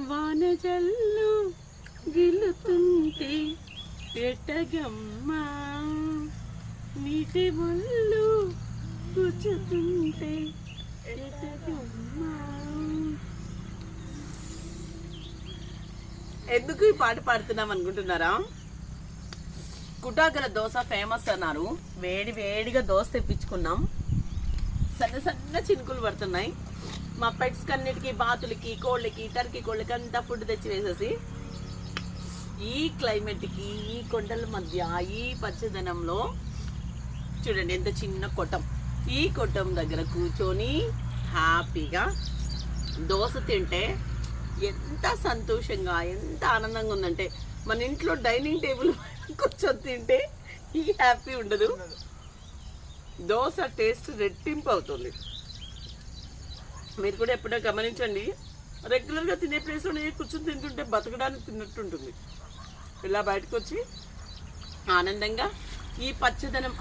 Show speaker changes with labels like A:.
A: వాన జల్లు గిల్లుతుంటే ఎట్టగమ్మా నీటి ఒళ్ళు గుచ్చుతుంటే ఎట్టగమ్మా. ఎందుకు ఈ పాట పాడుతున్నాం అనుకుంటున్నారా? కుటాగల దోశ ఫేమస్ అన్నారు. వేడి వేడిగా దోశ తెప్పించుకున్నాం. సన్న సన్న చినుకులు పడుతున్నాయి. మా పెట్స్ కన్నిటికి, బాతులకి, కోళ్ళకి, టర్కీ కోళ్ళకి అంతా ఫుడ్ తెచ్చి వేసేసి ఈ క్లైమేట్కి, ఈ కొండల మధ్య, ఈ పచ్చదనంలో చూడండి ఎంత చిన్న కొట్టం. ఈ కొట్టం దగ్గర కూర్చొని హ్యాపీగా దోశ తింటే ఎంత సంతోషంగా, ఎంత ఆనందంగా ఉందంటే, మన ఇంట్లో డైనింగ్ టేబుల్ కూర్చొని తింటే ఈ హ్యాపీ ఉండదు. దోశ టేస్ట్ రెట్టింపు అవుతుంది. మీరు కూడా ఎప్పుడో గమనించండి. రెగ్యులర్గా తినే ప్లేస్లోనే కూర్చొని తింటుంటే బతకడానికి తిన్నట్టుంటుంది. ఇలా బయటకు వచ్చి ఆనందంగా ఈ పచ్చదనం